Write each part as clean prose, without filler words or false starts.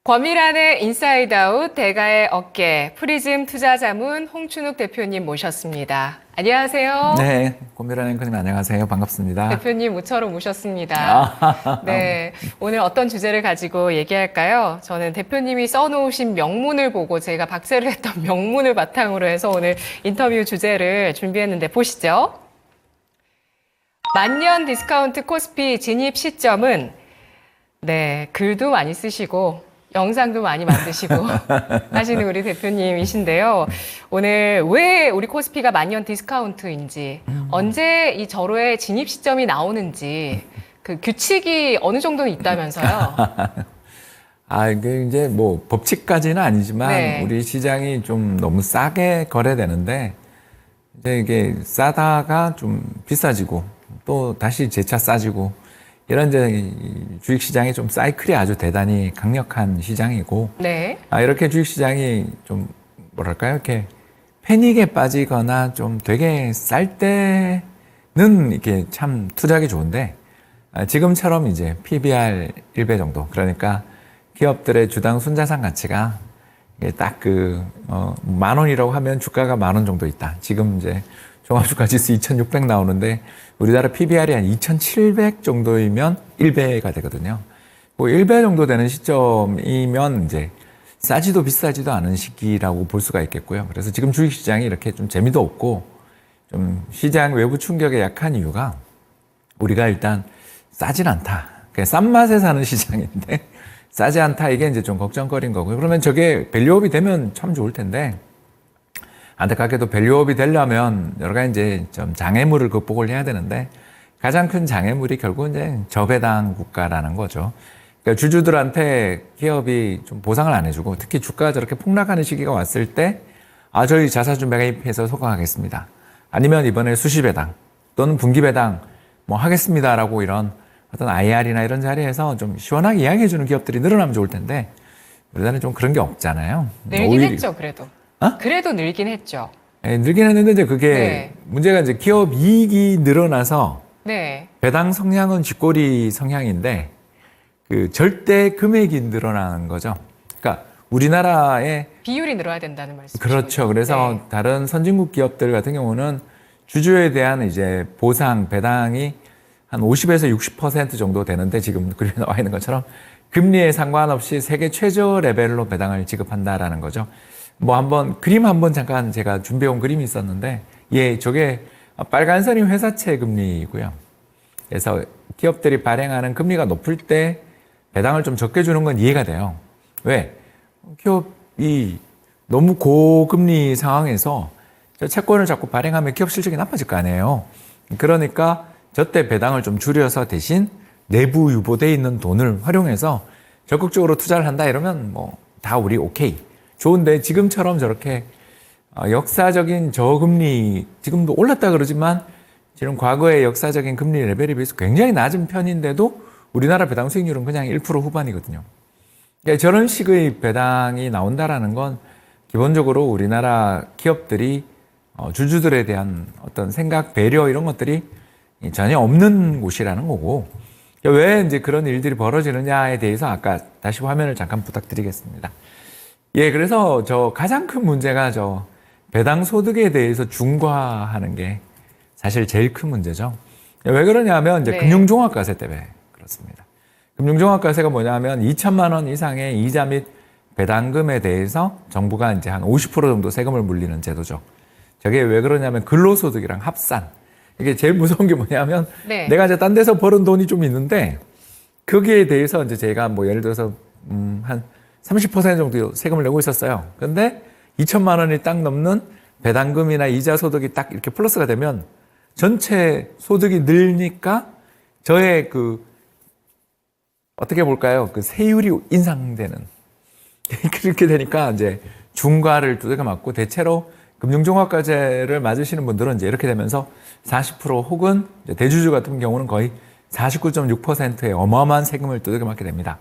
권미란의 인사이드 아웃 대가의 어깨 프리즘 투자자문 홍춘욱 대표님 모셨습니다. 안녕하세요. 네, 권미란 앵커님 안녕하세요. 반갑습니다. 대표님 모처럼 모셨습니다. 네, 오늘 어떤 주제를 가지고 얘기할까요? 저는 대표님이 써놓으신 명문을 보고 제가 박제를 했던 명문을 바탕으로 해서 오늘 인터뷰 주제를 준비했는데 보시죠. 만년 디스카운트 코스피 진입 시점은 네, 글도 많이 쓰시고 영상도 많이 만드시고 하시는 우리 대표님이신데요. 오늘 왜 우리 코스피가 만년 디스카운트인지, 언제 이 절호의 진입 시점이 나오는지, 그 규칙이 어느 정도는 있다면서요. 이게 이제 뭐 법칙까지는 아니지만 네. 우리 시장이 좀 너무 싸게 거래되는데 이제 이게 싸다가 좀 비싸지고 또 다시 재차 싸지고 이런 이제 주식 시장이 좀 사이클이 아주 대단히 강력한 시장이고, 네. 이렇게 주식 시장이 좀 뭐랄까요, 이렇게 패닉에 빠지거나 좀 되게 쌀 때는 이게 참 투자하기 좋은데, 지금처럼 이제 PBR 1배 정도, 그러니까 기업들의 주당 순자산 가치가 딱 만 원이라고 하면 주가가 만 원 정도 있다. 지금 이제 종합주가지수 2600 나오는데 우리나라 PBR이 한 2700 정도이면 1배가 되거든요. 뭐 1배 정도 되는 시점이면 이제 싸지도 비싸지도 않은 시기라고 볼 수가 있겠고요. 그래서 지금 주식시장이 이렇게 좀 재미도 없고 좀 시장 외부 충격에 약한 이유가 우리가 일단 싸진 않다. 그냥 싼 맛에 사는 시장인데 싸지 않다. 이게 이제 좀 걱정거리인 거고요. 그러면 저게 밸류업이 되면 참 좋을 텐데 안타깝게도 밸류업이 되려면 여러 가지 이제 좀 장애물을 극복을 해야 되는데 가장 큰 장애물이 결국 이제 저배당 국가라는 거죠. 그러니까 주주들한테 기업이 좀 보상을 안 해주고 특히 주가가 저렇게 폭락하는 시기가 왔을 때 저희 자사주 매입해서 소각하겠습니다. 아니면 이번에 수시배당 또는 분기배당 뭐 하겠습니다라고 이런 어떤 IR이나 이런 자리에서 좀 시원하게 이야기해주는 기업들이 늘어나면 좋을 텐데 우리나라는 좀 그런 게 없잖아요. 늘긴 했죠, 그래도. 그래도 늘긴 했죠. 네, 늘긴 했는데 이제 그게 네. 문제가 이제 기업 이익이 늘어나서 네. 배당 성향은 쥐꼬리 성향인데 그 절대 금액이 늘어나는 거죠. 그러니까 우리나라의 비율이 늘어야 된다는 말씀이죠. 그렇죠. 그래서 네. 다른 선진국 기업들 같은 경우는 주주에 대한 이제 보상 배당이 한 50에서 60% 정도 되는데 지금 그림에 나와 있는 것처럼 금리에 상관없이 세계 최저 레벨로 배당을 지급한다라는 거죠. 뭐 한번 그림 한번 잠깐 제가 준비해온 그림이 있었는데 저게 빨간 선이 회사채 금리이고요. 그래서 기업들이 발행하는 금리가 높을 때 배당을 좀 적게 주는 건 이해가 돼요. 왜? 기업이 너무 고금리 상황에서 저 채권을 자꾸 발행하면 기업 실적이 나빠질 거 아니에요. 그러니까 저때 배당을 좀 줄여서 대신 내부 유보돼 있는 돈을 활용해서 적극적으로 투자를 한다 이러면 뭐 다 우리 오케이. 좋은데 지금처럼 저렇게 역사적인 저금리 지금도 올랐다 그러지만 지금 과거의 역사적인 금리 레벨에 비해서 굉장히 낮은 편인데도 우리나라 배당 수익률은 그냥 1% 후반이거든요. 그러니까 저런 식의 배당이 나온다라는 건 기본적으로 우리나라 기업들이 주주들에 대한 어떤 생각, 배려 이런 것들이 전혀 없는 곳이라는 거고 왜 이제 그런 일들이 벌어지느냐에 대해서 아까 다시 화면을 잠깐 부탁드리겠습니다. 그래서 가장 큰 문제가 배당 소득에 대해서 중과하는 게 사실 제일 큰 문제죠. 왜 그러냐면 이제 네. 금융종합과세 때문에 그렇습니다. 금융종합과세가 뭐냐면 2천만 원 이상의 이자 및 배당금에 대해서 정부가 이제 한 50% 정도 세금을 물리는 제도죠. 저게 왜 그러냐면 근로소득이랑 합산. 이게 제일 무서운 게 뭐냐면 네. 내가 이제 딴 데서 벌은 돈이 좀 있는데 거기에 대해서 이제 제가 뭐 예를 들어서 한 30% 정도 세금을 내고 있었어요. 근데 2천만 원이 딱 넘는 배당금이나 이자 소득이 딱 이렇게 플러스가 되면 전체 소득이 늘니까 저의 어떻게 볼까요? 세율이 인상되는. 그렇게 되니까 이제 중과를 두들겨 맞고 대체로 금융종합과세를 맞으시는 분들은 이제 이렇게 되면서 40% 혹은 대주주 같은 경우는 거의 49.6%의 어마어마한 세금을 두들겨 맞게 됩니다.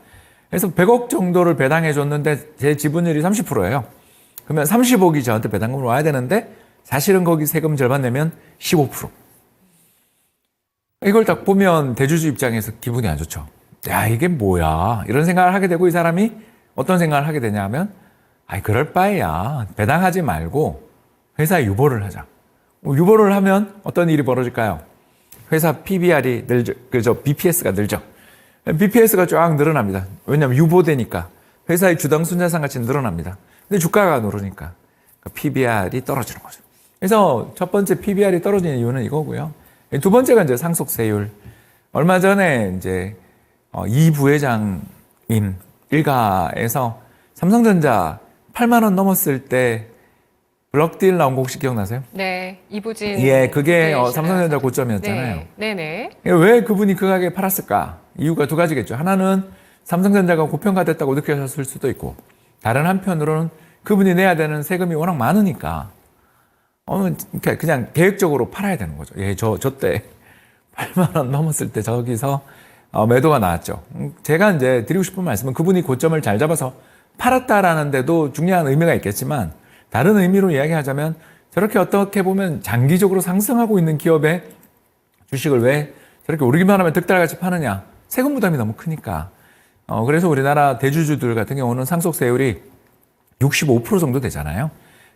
그래서 100억 정도를 배당해 줬는데 제 지분율이 30%예요. 그러면 30억이 저한테 배당금으로 와야 되는데 사실은 거기 세금 절반 내면 15%. 이걸 딱 보면 대주주 입장에서 기분이 안 좋죠. 야, 이게 뭐야. 이런 생각을 하게 되고 이 사람이 어떤 생각을 하게 되냐면, 아이, 그럴 바에야 배당하지 말고 회사에 유보를 하자. 유보를 하면 어떤 일이 벌어질까요? 회사 PBR이 늘죠. 그죠? BPS가 늘죠. BPS가 쫙 늘어납니다. 왜냐하면 유보되니까 회사의 주당 순자산 가치 늘어납니다. 근데 주가가 오르니까 PBR이 떨어지는 거죠. 그래서 첫 번째 PBR이 떨어지는 이유는 이거고요. 두 번째가 이제 상속세율. 얼마 전에 이제 이 부회장님 일가에서 삼성전자 8만 원 넘었을 때 블럭딜 나온 거 혹시 기억나세요? 네, 이부진. 예, 그게 네, 삼성전자 고점이었잖아요. 네, 네. 왜 그분이 그 가격에 팔았을까? 이유가 두 가지겠죠. 하나는 삼성전자가 고평가됐다고 느끼셨을 수도 있고, 다른 한편으로는 그분이 내야 되는 세금이 워낙 많으니까, 그냥 계획적으로 팔아야 되는 거죠. 예, 저 때 8만 원 넘었을 때 저기서 매도가 나왔죠. 제가 이제 드리고 싶은 말씀은 그분이 고점을 잘 잡아서 팔았다라는 데도 중요한 의미가 있겠지만, 다른 의미로 이야기하자면 저렇게 어떻게 보면 장기적으로 상승하고 있는 기업의 주식을 왜 저렇게 오르기만 하면 득달같이 파느냐. 세금 부담이 너무 크니까. 그래서 우리나라 대주주들 같은 경우는 상속세율이 65% 정도 되잖아요.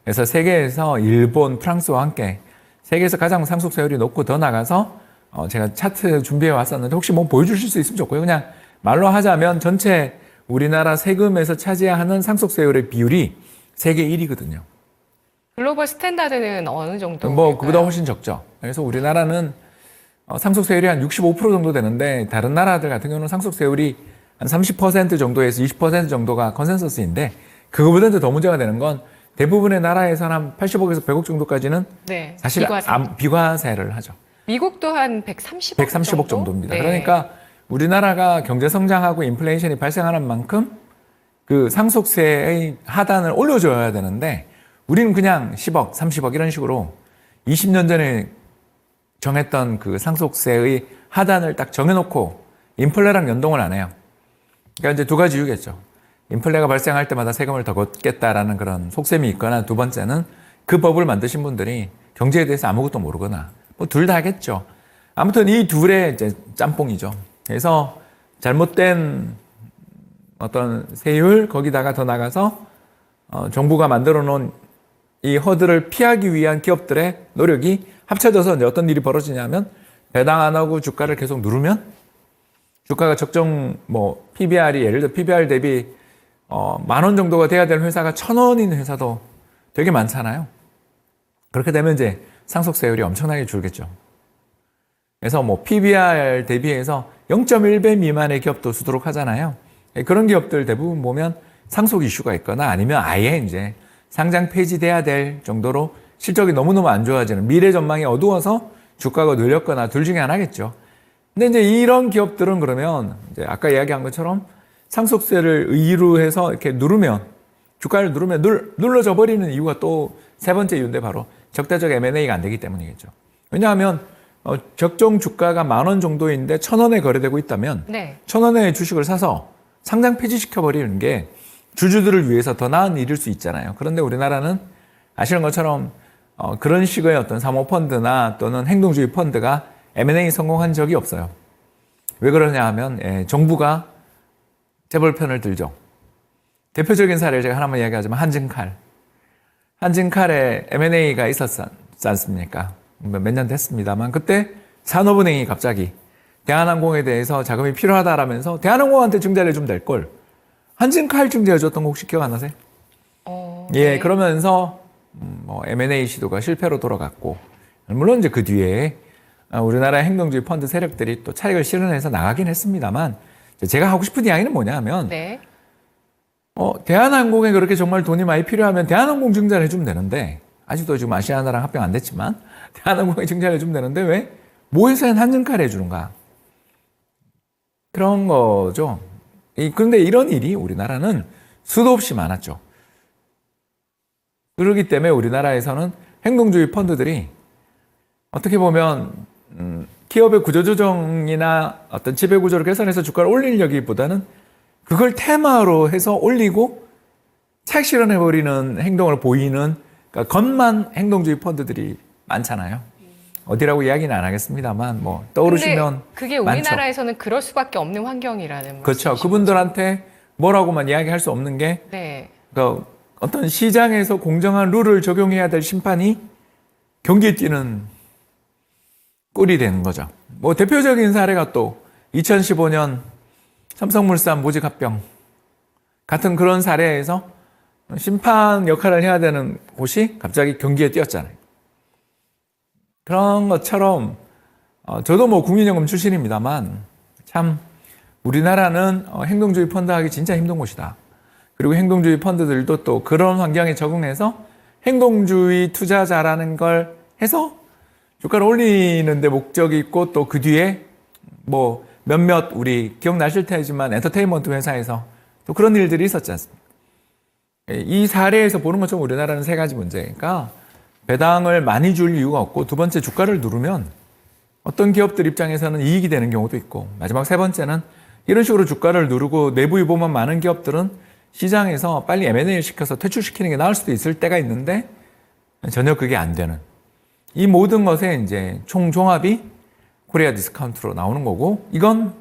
그래서 세계에서 일본, 프랑스와 함께 세계에서 가장 상속세율이 높고 더 나가서 제가 차트 준비해 왔었는데 혹시 뭐 보여주실 수 있으면 좋고요. 그냥 말로 하자면 전체 우리나라 세금에서 차지하는 상속세율의 비율이 세계 1위거든요. 글로벌 스탠다드는 어느 정도? 뭐 그보다 훨씬 적죠. 그래서 우리나라는 상속세율이 한 65% 정도 되는데 다른 나라들 같은 경우는 상속세율이 한 30% 정도에서 20% 정도가 컨센서스인데 그거보다도 더 문제가 되는 건 대부분의 나라에서는 한 80억에서 100억 정도까지는 네, 사실 비과세를 하죠. 미국도 한 130억, 130억 정도입니다. 네. 그러니까 우리나라가 경제 성장하고 인플레이션이 발생하는 만큼 그 상속세의 하단을 올려줘야 되는데 우리는 그냥 10억, 30억 이런 식으로 20년 전에 정했던 그 상속세의 하단을 딱 정해놓고 인플레랑 연동을 안 해요. 그러니까 이제 두 가지 이유겠죠. 인플레가 발생할 때마다 세금을 더 걷겠다라는 그런 속셈이 있거나 두 번째는 그 법을 만드신 분들이 경제에 대해서 아무것도 모르거나 뭐 둘 다 하겠죠. 아무튼 이 둘의 이제 짬뽕이죠. 그래서 잘못된 어떤 세율 거기다가 더 나가서 정부가 만들어 놓은 이 허들을 피하기 위한 기업들의 노력이 합쳐져서 이제 어떤 일이 벌어지냐면 배당 안 하고 주가를 계속 누르면 주가가 적정 뭐 PBR이 예를 들어 PBR 대비 10,000원 정도가 돼야 될 회사가 1,000원인 회사도 되게 많잖아요. 그렇게 되면 이제 상속세율이 엄청나게 줄겠죠. 그래서 뭐 PBR 대비해서 0.1배 미만의 기업도 수두룩 하잖아요. 그런 기업들 대부분 보면 상속 이슈가 있거나 아니면 아예 이제 상장 폐지돼야 될 정도로 실적이 너무너무 안 좋아지는 미래 전망이 어두워서 주가가 늘렸거나 둘 중에 하나겠죠. 근데 이제 이런 기업들은 그러면 이제 아까 이야기한 것처럼 상속세를 의의로 해서 이렇게 누르면 주가를 누르면 눌러져 버리는 이유가 또 세 번째 이유인데 바로 적대적 M&A가 안 되기 때문이겠죠. 왜냐하면 적정 주가가 10,000원 정도인데 1,000원에 거래되고 있다면 네. 1,000원의 주식을 사서 상장 폐지시켜버리는 게 주주들을 위해서 더 나은 일일 수 있잖아요. 그런데 우리나라는 아시는 것처럼 그런 식의 어떤 사모펀드나 또는 행동주의 펀드가 M&A 성공한 적이 없어요. 왜 그러냐 하면 정부가 재벌 편을 들죠. 대표적인 사례를 제가 하나만 이야기하자면 한진칼에 M&A가 있었지 않습니까? 몇 년 됐습니다만 그때 산업은행이 갑자기 대한항공에 대해서 자금이 필요하다라면서 대한항공한테 증대를 해주면 될 걸 한진칼 증대해줬던 거 혹시 기억 안 나세요? 예, 네. 그러면서 뭐 M&A 시도가 실패로 돌아갔고 물론 이제 그 뒤에 우리나라 행동주의 펀드 세력들이 또 차익을 실현해서 나가긴 했습니다만 제가 하고 싶은 이야기는 뭐냐 하면 네. 대한항공에 그렇게 정말 돈이 많이 필요하면 대한항공 증자를 해주면 되는데 아직도 지금 아시아나랑 합병 안 됐지만 대한항공에 증자를 해주면 되는데 왜 모회사엔 한진칼 해주는가? 그런 거죠. 그런데 이런 일이 우리나라는 수도 없이 많았죠. 그렇기 때문에 우리나라에서는 행동주의 펀드들이 어떻게 보면 기업의 구조조정이나 어떤 지배구조를 개선해서 주가를 올리려기보다는 그걸 테마로 해서 올리고 차익 실현해버리는 행동을 보이는 그러니까 겉만 행동주의 펀드들이 많잖아요. 어디라고 이야기는 안 하겠습니다만 뭐 떠오르시면 그게 우리나라에서는 많죠. 그럴 수밖에 없는 환경이라는 그렇죠. 말씀이시죠? 그분들한테 뭐라고만 이야기할 수 없는 게 네. 그러니까 어떤 시장에서 공정한 룰을 적용해야 될 심판이 경기에 뛰는 꼴이 되는 거죠. 뭐 대표적인 사례가 또 2015년 삼성물산 모직 합병 같은 그런 사례에서 심판 역할을 해야 되는 곳이 갑자기 경기에 뛰었잖아요. 그런 것처럼 저도 뭐 국민연금 출신입니다만 참 우리나라는 행동주의 펀드 하기 진짜 힘든 곳이다. 그리고 행동주의 펀드들도 또 그런 환경에 적응해서 행동주의 투자자라는 걸 해서 주가를 올리는 데 목적이 있고 또 그 뒤에 뭐 몇몇 우리 기억나실 테지만 엔터테인먼트 회사에서 또 그런 일들이 있었지 않습니까? 이 사례에서 보는 것처럼 우리나라는 세 가지 문제니까 배당을 많이 줄 이유가 없고 두 번째 주가를 누르면 어떤 기업들 입장에서는 이익이 되는 경우도 있고 마지막 세 번째는 이런 식으로 주가를 누르고 내부 유보만 많은 기업들은 시장에서 빨리 M&A 시켜서 퇴출시키는 게 나을 수도 있을 때가 있는데 전혀 그게 안 되는 이 모든 것에 이제 총종합이 코리아 디스카운트로 나오는 거고 이건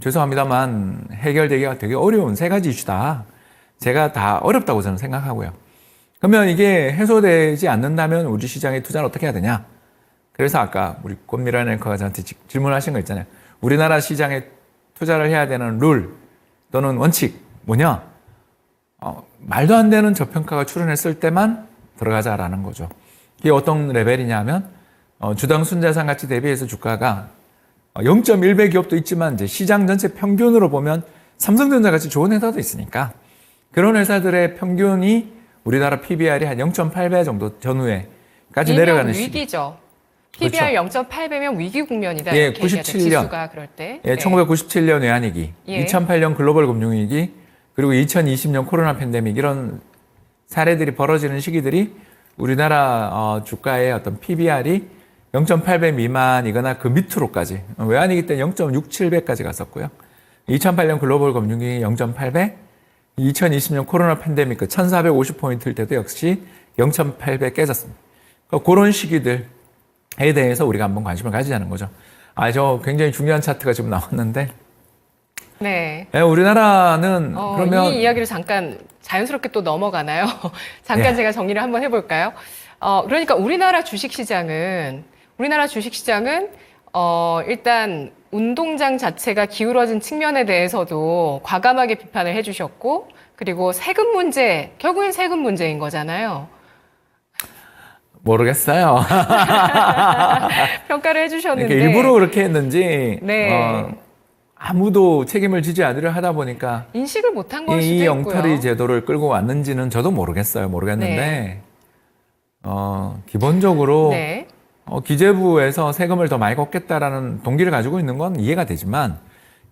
죄송합니다만 해결되기가 되게 어려운 세 가지 이슈다. 제가 다 어렵다고 저는 생각하고요. 그러면 이게 해소되지 않는다면 우리 시장에 투자를 어떻게 해야 되냐? 그래서 아까 우리 권미란 앵커가 저한테 질문하신 거 있잖아요. 우리나라 시장에 투자를 해야 되는 룰 또는 원칙 뭐냐? 말도 안 되는 저평가가 출현했을 때만 들어가자라는 거죠. 이게 어떤 레벨이냐 하면 주당 순자산 가치 대비해서 주가가 0.1배 기업도 있지만 이제 시장 전체 평균으로 보면 삼성전자 같이 좋은 회사도 있으니까 그런 회사들의 평균이 우리나라 PBR이 한 0.8배 정도 전후에까지 내려가는 시기. 위기죠. PBR 그렇죠. 0.8배면 위기 국면이다. 예, 이렇게 얘기하죠. 97년. 지수가 그럴 때. 예, 1997년 외환위기, 예. 2008년 글로벌 금융위기, 그리고 2020년 코로나 팬데믹 이런 사례들이 벌어지는 시기들이 우리나라 주가의 어떤 PBR이 0.8배 미만이거나 그 밑으로까지 외환위기 때 0.67배까지 갔었고요. 2008년 글로벌 금융위기 0.8배, 2020년 코로나 팬데믹 그 1450포인트일 때도 역시 0.8배 깨졌습니다. 그러니까 그런 시기들에 대해서 우리가 한번 관심을 가지자는 거죠. 저 굉장히 중요한 차트가 지금 나왔는데 네. 우리나라는 그러면 이 이야기를 잠깐 자연스럽게 또 넘어가나요? 잠깐 예. 제가 정리를 한번 해볼까요? 그러니까 우리나라 주식시장은 일단 운동장 자체가 기울어진 측면에 대해서도 과감하게 비판을 해주셨고, 그리고 세금 문제, 결국엔 세금 문제인 거잖아요. 모르겠어요. 평가를 해주셨는데. 그러니까 일부러 그렇게 했는지 네. 아무도 책임을 지지 않으려 하다 보니까 인식을 못한 걸 수도 이 있고요. 엉터리 제도를 끌고 왔는지는 저도 모르겠는데 네. 기본적으로 네. 기재부에서 세금을 더 많이 걷겠다라는 동기를 가지고 있는 건 이해가 되지만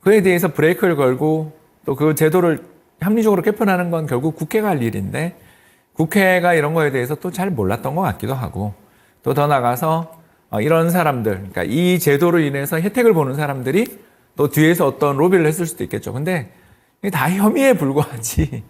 그에 대해서 브레이크를 걸고 또 그 제도를 합리적으로 개편하는 건 결국 국회가 할 일인데 국회가 이런 거에 대해서 또 잘 몰랐던 것 같기도 하고 또 더 나가서 이런 사람들, 그러니까 이 제도로 인해서 혜택을 보는 사람들이 또 뒤에서 어떤 로비를 했을 수도 있겠죠. 근데 이게 다 혐의에 불과하지.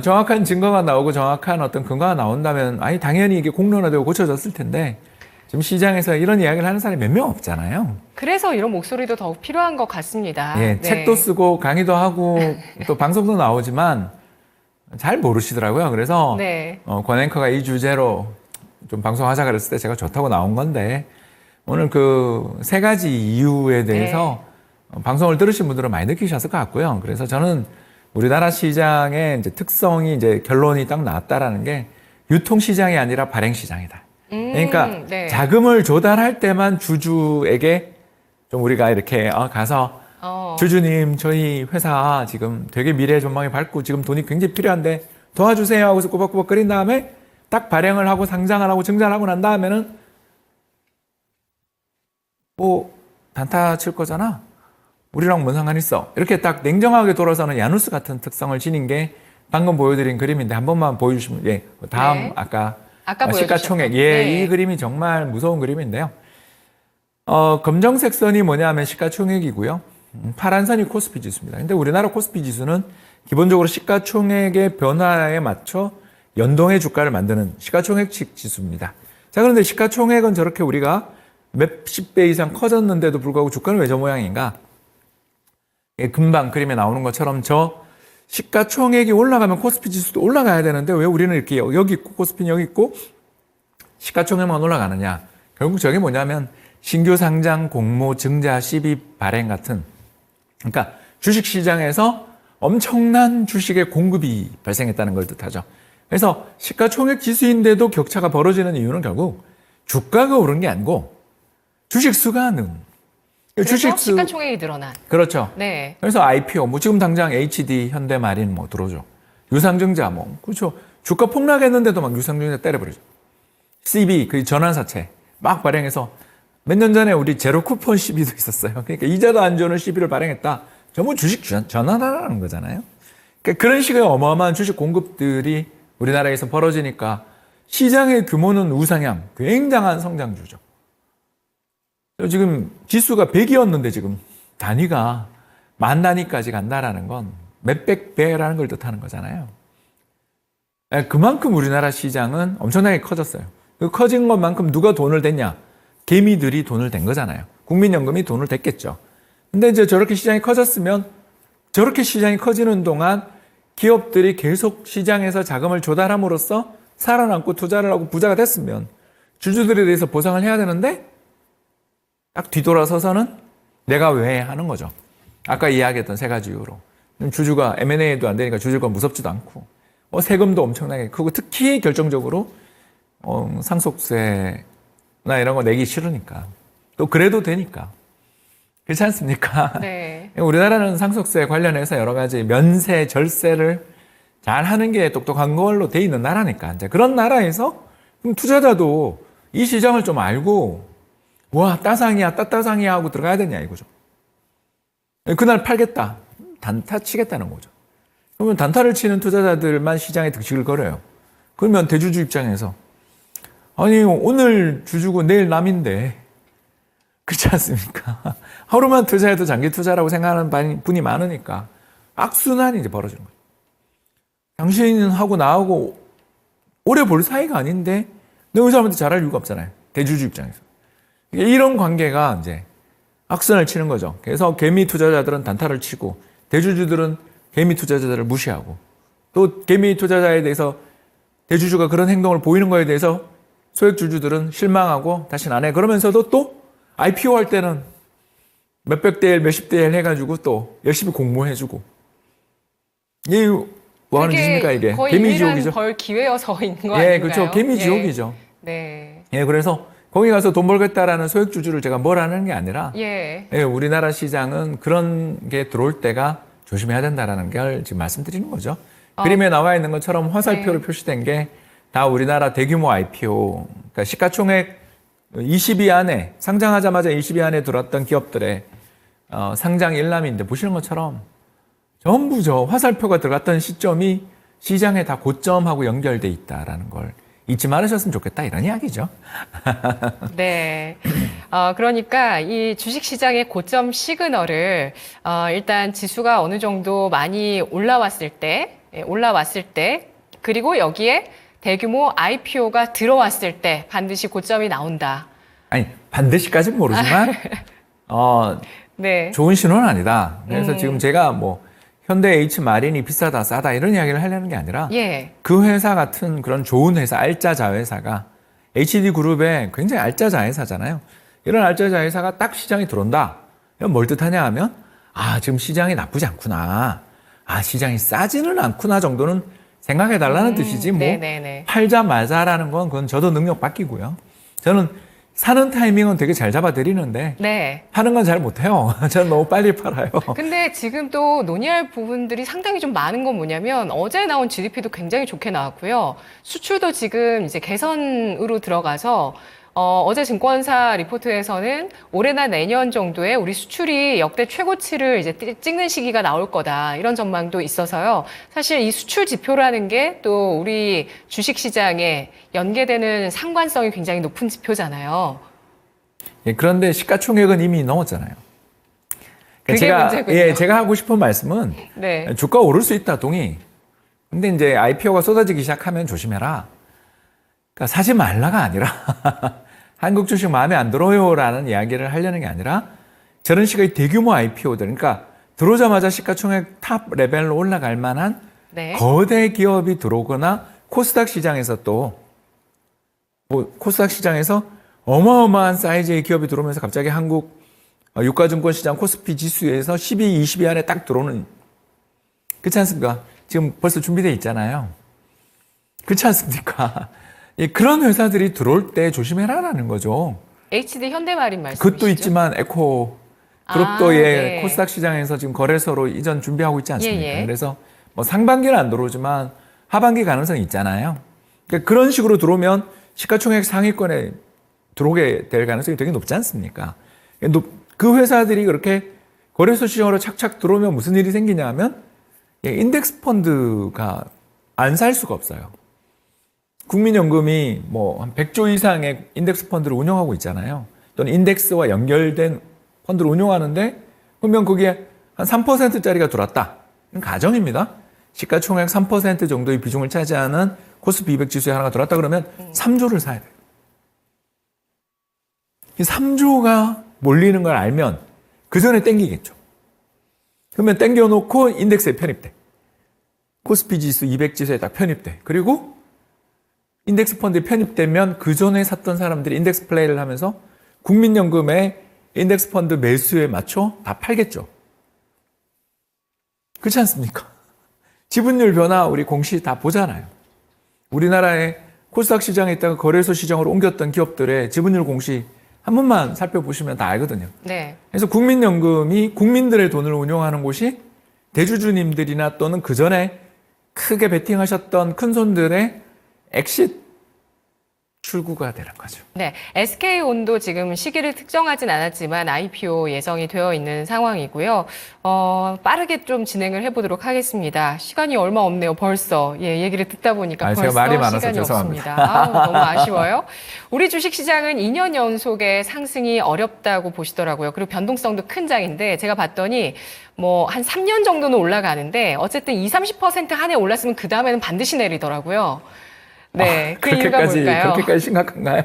정확한 증거가 나오고 정확한 어떤 근거가 나온다면 당연히 이게 공론화되고 고쳐졌을 텐데 지금 시장에서 이런 이야기를 하는 사람이 몇 명 없잖아요. 그래서 이런 목소리도 더욱 필요한 것 같습니다. 예, 네. 책도 쓰고 강의도 하고 또 방송도 나오지만 잘 모르시더라고요. 그래서 네. 권 앵커가 이 주제로 좀 방송하자 그랬을 때 제가 좋다고 나온 건데 오늘 그 세 가지 이유에 대해서 방송을 들으신 분들은 많이 느끼셨을 것 같고요. 그래서 저는 우리나라 시장의 이제 특성이 이제 결론이 딱 나왔다라는 게 유통 시장이 아니라 발행 시장이다. 그러니까 네. 자금을 조달할 때만 주주에게 좀 우리가 이렇게 가서 주주님 저희 회사 지금 되게 미래 전망이 밝고 지금 돈이 굉장히 필요한데 도와주세요 하고서 꼬박꼬박 끓인 다음에 딱 발행을 하고 상장을 하고 증자를 하고 난 다음에는 뭐 단타 칠 거잖아. 우리랑 뭔 상관 있어. 이렇게 딱 냉정하게 돌아서는 야누스 같은 특성을 지닌 게 방금 보여드린 그림인데 한 번만 보여주시면 다음 네. 아까 보여주셨죠. 시가총액 네. 이 그림이 정말 무서운 그림인데요. 검정색 선이 뭐냐면 시가총액이고요. 파란 선이 코스피 지수입니다. 근데 우리나라 코스피 지수는 기본적으로 시가총액의 변화에 맞춰 연동의 주가를 만드는 시가총액식 지수입니다. 자, 그런데 시가총액은 저렇게 우리가 몇십 배 이상 커졌는데도 불구하고 주가는 왜 저 모양인가? 금방 그림에 나오는 것처럼 저 시가총액이 올라가면 코스피 지수도 올라가야 되는데 왜 우리는 이렇게 여기 있고 코스피는 여기 있고 시가총액만 올라가느냐. 결국 저게 뭐냐면 신규 상장 공모 증자 시비 발행 같은, 그러니까 주식시장에서 엄청난 주식의 공급이 발생했다는 걸 뜻하죠. 그래서 시가총액 지수인데도 격차가 벌어지는 이유는 결국 주가가 오른 게 아니고 주식 수가 는. 그래서 시가총액이 늘어난. 그렇죠. 네. 그래서 IPO, 뭐 지금 당장 HD, 현대마린 뭐 들어오죠. 유상증자 뭐, 그렇죠. 주가 폭락했는데도 막 유상증자 때려버리죠. CB, 그 전환사채 막 발행해서 몇 년 전에 우리 제로 쿠폰 CB도 있었어요. 그러니까 이자도 안 주는 CB를 발행했다. 전부 주식 전환하라는 거잖아요. 그러니까 그런 식의 어마어마한 주식 공급들이 우리나라에서 벌어지니까 시장의 규모는 우상향, 굉장한 성장주죠. 지금 지수가 100이었는데 지금 단위가 만 단위까지 간다라는 건 몇백 배라는 걸 뜻하는 거잖아요. 그만큼 우리나라 시장은 엄청나게 커졌어요. 그 커진 것만큼 누가 돈을 댔냐? 개미들이 돈을 댄 거잖아요. 국민연금이 돈을 댔겠죠. 근데 이제 저렇게 시장이 커졌으면 저렇게 시장이 커지는 동안 기업들이 계속 시장에서 자금을 조달함으로써 살아남고 투자를 하고 부자가 됐으면 주주들에 대해서 보상을 해야 되는데 딱 뒤돌아서서는 내가 왜 하는 거죠. 아까 이야기했던 세 가지 이유로. 주주가 M&A도 안 되니까 주주가 무섭지도 않고 세금도 엄청나게 크고 특히 결정적으로 상속세나 이런 거 내기 싫으니까 또 그래도 되니까 그렇지 않습니까? 네. 우리나라는 상속세 관련해서 여러 가지 면세, 절세를 잘 하는 게 똑똑한 걸로 돼 있는 나라니까 이제 그런 나라에서 그럼 투자자도 이 시장을 좀 알고 와 따상이야 따따상이야 하고 들어가야 되냐 이거죠. 그날 팔겠다 단타 치겠다는 거죠. 그러면 단타를 치는 투자자들만 시장에 득식을 걸어요. 그러면 대주주 입장에서 아니 오늘 주주고 내일 남인데 그렇지 않습니까? 하루만 투자해도 장기 투자라고 생각하는 분이 많으니까 악순환이 이제 벌어지는 거예요. 당신하고 나하고 오래 볼 사이가 아닌데 내가 이 사람한테 잘할 이유가 없잖아요. 대주주 입장에서. 이런 관계가 이제 악순환을 치는 거죠. 그래서 개미 투자자들은 단타를 치고 대주주들은 개미 투자자들을 무시하고 또 개미 투자자에 대해서 대주주가 그런 행동을 보이는 거에 대해서 소액 주주들은 실망하고 다시는 안 해. 그러면서도 또 IPO 할 때는 몇백 대 1, 몇십 대 1 해가지고 또 열심히 공모해주고. 이게 뭐 하는 짓입니까, 이게? 거의 개미 유일한 지옥이죠. 벌 기회여서 있는 거 아닌가요? 예, 그렇죠. 개미 지옥이죠. 네. 예, 그래서 거기 가서 돈 벌겠다라는 소액 주주를 제가 뭐라는 게 아니라 예. 예, 우리나라 시장은 그런 게 들어올 때가 조심해야 된다라는 걸 지금 말씀드리는 거죠. 그림에 나와 있는 것처럼 화살표로 네. 표시된 게 다 우리나라 대규모 IPO, 그러니까 시가총액 20위 안에 상장하자마자 20위 안에 들어왔던 기업들의 상장 일람인데 보시는 것처럼 전부 저 화살표가 들어갔던 시점이 시장에 다 고점하고 연결돼 있다라는 걸 잊지 말으셨으면 좋겠다 이런 이야기죠. 네. 그러니까 이 주식시장의 고점 시그널을 일단 지수가 어느 정도 많이 올라왔을 때, 그리고 여기에 대규모 IPO가 들어왔을 때 반드시 고점이 나온다. 아니 반드시까지는 모르지만 네. 좋은 신호는 아니다. 그래서 지금 제가 뭐 현대 H 마린이 비싸다 싸다 이런 이야기를 하려는 게 아니라 예. 그 회사 같은 그런 좋은 회사 알짜 자회사가 HD 그룹의 굉장히 알짜 자회사잖아요. 이런 알짜 자회사가 딱 시장에 들어온다. 이건 뭘 뜻하냐 하면 지금 시장이 나쁘지 않구나. 시장이 싸지는 않구나 정도는 생각해 달라는 뜻이지 뭐 네네네. 팔자 말자라는 건 그건 저도 능력 바뀌고요. 저는 사는 타이밍은 되게 잘 잡아드리는데 네. 파는 건 잘 못해요. 저는 너무 빨리 팔아요. 근데 지금 또 논의할 부분들이 상당히 좀 많은 건 뭐냐면 어제 나온 GDP도 굉장히 좋게 나왔고요. 수출도 지금 이제 개선으로 들어가서 어제 증권사 리포트에서는 올해나 내년 정도에 우리 수출이 역대 최고치를 이제 찍는 시기가 나올 거다. 이런 전망도 있어서요. 사실 이 수출 지표라는 게 또 우리 주식 시장에 연계되는 상관성이 굉장히 높은 지표잖아요. 예, 그런데 시가총액은 이미 넘었잖아요. 그게 문제군요. 제가 하고 싶은 말씀은 네. 주가 오를 수 있다, 동의. 근데 이제 IPO가 쏟아지기 시작하면 조심해라. 그러니까 사지 말라가 아니라 한국 주식 마음에 안 들어요라는 이야기를 하려는 게 아니라 저런 식의 대규모 IPO들, 그러니까 들어오자마자 시가총액 탑 레벨로 올라갈 만한 네. 거대 기업이 들어오거나 코스닥 시장에서 또 코스닥 시장에서 어마어마한 사이즈의 기업이 들어오면서 갑자기 한국 유가증권 시장 코스피 지수에서 12, 20위 안에 딱 들어오는, 그렇지 않습니까? 지금 벌써 준비되어 있잖아요. 그렇지 않습니까? 그런 회사들이 들어올 때 조심해라라는 거죠. HD 현대마린 말씀이시죠? 그것도 있지만 에코 그룹도 네. 코스닥 시장에서 지금 거래소로 이전 준비하고 있지 않습니까? 예, 예. 그래서 뭐 상반기는 안 들어오지만 하반기 가능성이 있잖아요. 그러니까 그런 식으로 들어오면 시가총액 상위권에 들어오게 될 가능성이 되게 높지 않습니까? 그 회사들이 그렇게 거래소 시장으로 착착 들어오면 무슨 일이 생기냐 하면 인덱스 펀드가 안 살 수가 없어요. 국민연금이 뭐 한 100조 이상의 인덱스 펀드를 운영하고 있잖아요. 또는 인덱스와 연결된 펀드를 운영하는데 그러면 거기에 한 3%짜리가 들어왔다. 가정입니다. 시가총액 3% 정도의 비중을 차지하는 코스피 200 지수에 하나가 들어왔다 그러면 3조를 사야 돼요. 이 3조가 몰리는 걸 알면 그 전에 땡기겠죠. 그러면 땡겨놓고 인덱스에 편입돼. 코스피 지수 200 지수에 딱 편입돼. 그리고 인덱스 펀드에 편입되면 그 전에 샀던 사람들이 인덱스 플레이를 하면서 국민연금의 인덱스 펀드 매수에 맞춰 다 팔겠죠. 그렇지 않습니까? 지분율 변화 우리 공시 다 보잖아요. 우리나라의 코스닥 시장에 있다가 거래소 시장으로 옮겼던 기업들의 지분율 공시 한 번만 살펴보시면 다 알거든요. 네. 그래서 국민연금이 국민들의 돈을 운용하는 곳이 대주주님들이나 또는 그 전에 크게 베팅하셨던 큰손들의 엑싯 출구가 되는 거죠. 네, SK온도 지금 시기를 특정하진 않았지만 IPO 예정이 되어 있는 상황이고요. 빠르게 좀 진행을 해보도록 하겠습니다. 시간이 얼마 없네요, 벌써. 예, 얘기를 듣다 보니까 벌써 제가 말이 많아서 시간이 죄송합니다. 없습니다. 너무 아쉬워요. 우리 주식시장은 2년 연속의 상승이 어렵다고 보시더라고요. 그리고 변동성도 큰 장인데 제가 봤더니 뭐 한 3년 정도는 올라가는데 어쨌든 20-30% 한해 올랐으면 그 다음에는 반드시 내리더라고요. 네, 그 이유가 뭘까요? 그렇게까지 심각한가요?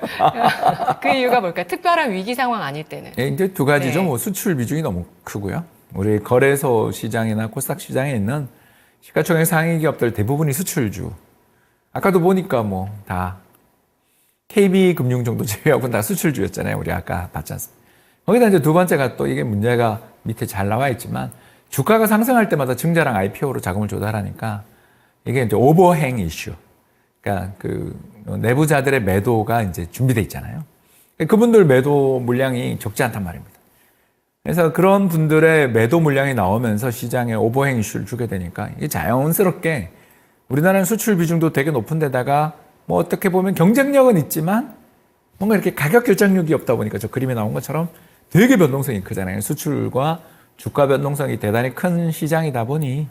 그 이유가 뭘까요? 특별한 위기 상황 아닐 때는. 예, 이제 두 가지죠. 네. 뭐 수출 비중이 너무 크고요. 우리 거래소 시장이나 코스닥 시장에 있는 시가총액 상위 기업들 대부분이 수출주. 아까도 보니까 뭐 다 KB금융 정도 제외하고는 다 수출주였잖아요. 우리 아까 봤지 않습니까? 거기다 이제 두 번째가 또 이게 문제가 밑에 잘 나와 있지만 주가가 상승할 때마다 증자랑 IPO로 자금을 조달하니까 이게 이제 오버행 이슈. 그러니까 그 내부자들의 매도가 이제 준비돼 있잖아요. 그분들 매도 물량이 적지 않단 말입니다. 그래서 그런 분들의 매도 물량이 나오면서 시장에 오버행 이슈를 주게 되니까 이게 자연스럽게 우리나라는 수출 비중도 되게 높은 데다가 뭐 어떻게 보면 경쟁력은 있지만 뭔가 이렇게 가격 결정력이 없다 보니까 저 그림에 나온 것처럼 되게 변동성이 크잖아요. 수출과 주가 변동성이 대단히 큰 시장이다 보니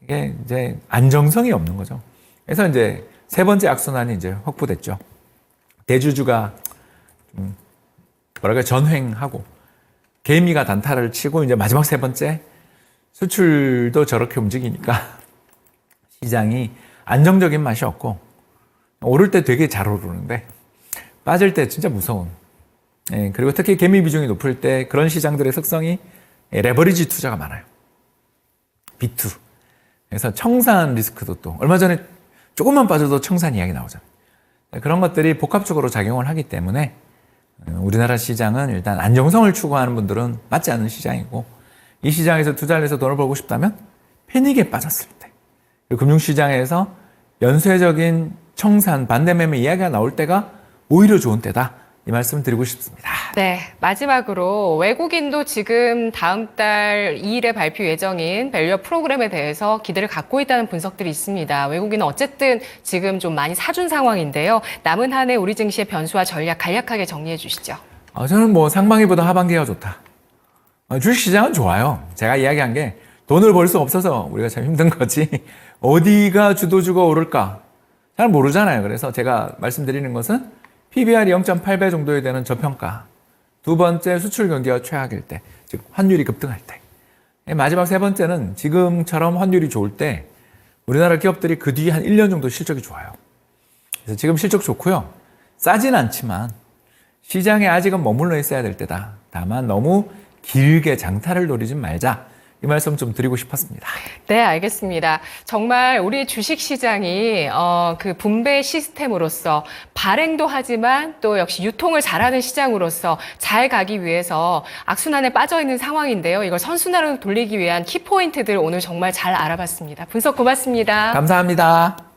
이게 이제 안정성이 없는 거죠. 그래서 이제 세 번째 악순환이 이제 확보됐죠. 대주주가 뭐랄까 전횡하고 개미가 단타를 치고 이제 마지막 세 번째 수출도 저렇게 움직이니까 시장이 안정적인 맛이 없고 오를 때 되게 잘 오르는데 빠질 때 진짜 무서운. 예, 그리고 특히 개미 비중이 높을 때 그런 시장들의 특성이 레버리지 투자가 많아요. B2. 그래서 청산 리스크도 또 얼마 전에 조금만 빠져도 청산 이야기 나오잖아요. 그런 것들이 복합적으로 작용을 하기 때문에 우리나라 시장은 일단 안정성을 추구하는 분들은 맞지 않는 시장이고 이 시장에서 투자를 해서 돈을 벌고 싶다면 패닉에 빠졌을 때 그리고 금융시장에서 연쇄적인 청산, 반대매매 이야기가 나올 때가 오히려 좋은 때다. 이 말씀을 드리고 싶습니다. 네, 마지막으로 외국인도 지금 다음 달 2일에 발표 예정인 밸류어 프로그램에 대해서 기대를 갖고 있다는 분석들이 있습니다. 외국인은 어쨌든 지금 좀 많이 사준 상황인데요. 남은 한 해 우리 증시의 변수와 전략 간략하게 정리해 주시죠. 저는 뭐 상반기보다 하반기가 좋다. 주식시장은 좋아요. 제가 이야기한 게 돈을 벌 수 없어서 우리가 참 힘든 거지. 어디가 주도주가 오를까? 잘 모르잖아요. 그래서 제가 말씀드리는 것은 PBR이 0.8배 정도에 되는 저평가. 두 번째 수출 경기가 최악일 때, 즉 환율이 급등할 때. 마지막 세 번째는 지금처럼 환율이 좋을 때 우리나라 기업들이 그 뒤에 한 1년 정도 실적이 좋아요. 그래서 지금 실적 좋고요. 싸진 않지만 시장에 아직은 머물러 있어야 될 때다. 다만 너무 길게 장타를 노리지 말자. 이 말씀 좀 드리고 싶었습니다. 네, 알겠습니다. 정말 우리 주식시장이 그 분배 시스템으로서 발행도 하지만 또 역시 유통을 잘하는 시장으로서 잘 가기 위해서 악순환에 빠져 있는 상황인데요. 이걸 선순환으로 돌리기 위한 키포인트들 오늘 정말 잘 알아봤습니다. 분석 고맙습니다. 감사합니다.